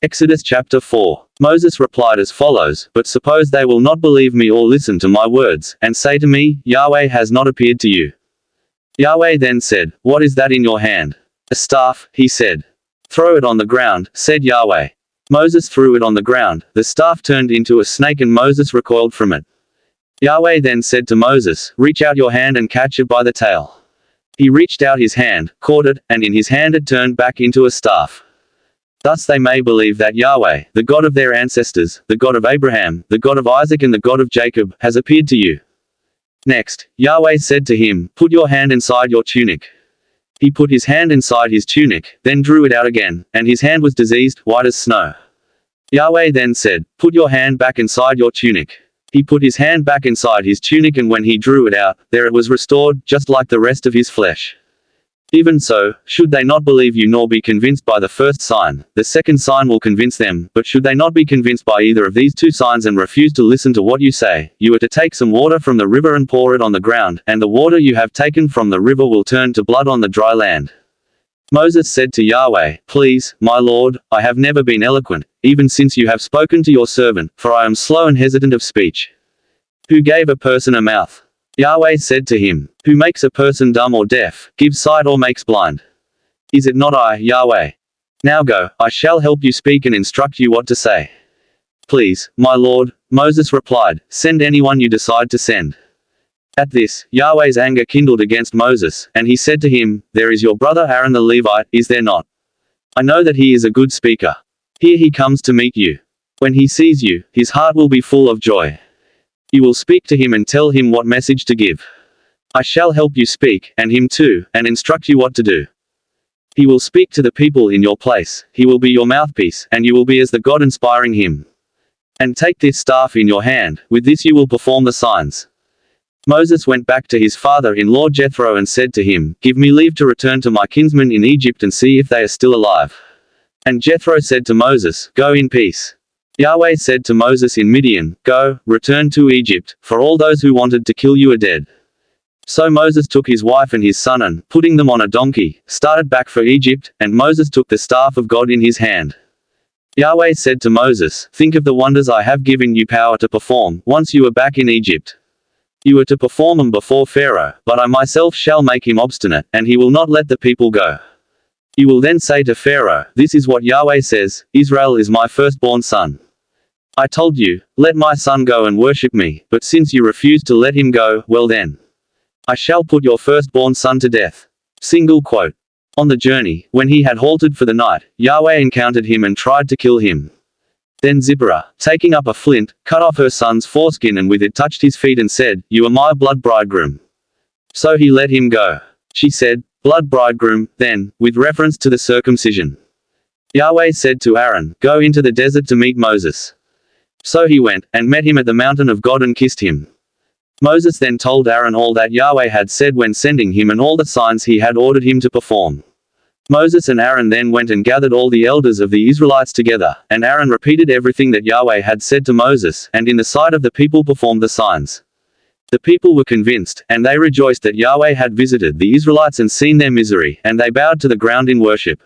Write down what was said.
Exodus chapter 4. Moses replied as follows, "But suppose they will not believe me or listen to my words, and say to me, Yahweh has not appeared to you." Yahweh then said, "What is that in your hand?" "A staff," he said. "Throw it on the ground," said Yahweh. Moses threw it on the ground, the staff turned into a snake and Moses recoiled from it. Yahweh then said to Moses, "Reach out your hand and catch it by the tail." He reached out his hand, caught it, and in his hand it turned back into a staff. Thus they may believe that Yahweh, the God of their ancestors, the God of Abraham, the God of Isaac and the God of Jacob, has appeared to you. Next, Yahweh said to him, "Put your hand inside your tunic." He put his hand inside his tunic, then drew it out again, and his hand was diseased, white as snow. Yahweh then said, "Put your hand back inside your tunic." He put his hand back inside his tunic and when he drew it out, there it was restored, just like the rest of his flesh. Even so, should they not believe you nor be convinced by the first sign, the second sign will convince them, but should they not be convinced by either of these two signs and refuse to listen to what you say, you are to take some water from the river and pour it on the ground, and the water you have taken from the river will turn to blood on the dry land. Moses said to Yahweh, "Please, my Lord, I have never been eloquent, even since you have spoken to your servant, for I am slow and hesitant of speech. Who gave a person a mouth?" Yahweh said to him, "Who makes a person dumb or deaf, gives sight or makes blind? Is it not I, Yahweh? Now go, I shall help you speak and instruct you what to say." "Please, my Lord," Moses replied, "send anyone you decide to send." At this, Yahweh's anger kindled against Moses, and he said to him, "There is your brother Aaron the Levite, is there not? I know that he is a good speaker. Here he comes to meet you. When he sees you, his heart will be full of joy. You will speak to him and tell him what message to give. I shall help you speak, and him too, and instruct you what to do. He will speak to the people in your place, he will be your mouthpiece, and you will be as the God inspiring him. And take this staff in your hand, with this you will perform the signs." Moses went back to his father-in-law Jethro and said to him, "Give me leave to return to my kinsmen in Egypt and see if they are still alive." And Jethro said to Moses, "Go in peace." Yahweh said to Moses in Midian, "Go, return to Egypt, for all those who wanted to kill you are dead." So Moses took his wife and his son and, putting them on a donkey, started back for Egypt, and Moses took the staff of God in his hand. Yahweh said to Moses, "Think of the wonders I have given you power to perform, once you are back in Egypt. You are to perform them before Pharaoh, but I myself shall make him obstinate, and he will not let the people go. You will then say to Pharaoh, 'This is what Yahweh says, Israel is my firstborn son. I told you, let my son go and worship me, but since you refuse to let him go, well then, I shall put your firstborn son to death.'" Single quote. On the journey, when he had halted for the night, Yahweh encountered him and tried to kill him. Then Zipporah, taking up a flint, cut off her son's foreskin and with it touched his feet and said, "You are my blood bridegroom." So he let him go. She said, "Blood bridegroom," then, with reference to the circumcision. Yahweh said to Aaron, "Go into the desert to meet Moses." So he went, and met him at the mountain of God and kissed him. Moses then told Aaron all that Yahweh had said when sending him and all the signs he had ordered him to perform. Moses and Aaron then went and gathered all the elders of the Israelites together, and Aaron repeated everything that Yahweh had said to Moses, and in the sight of the people performed the signs. The people were convinced, and they rejoiced that Yahweh had visited the Israelites and seen their misery, and they bowed to the ground in worship.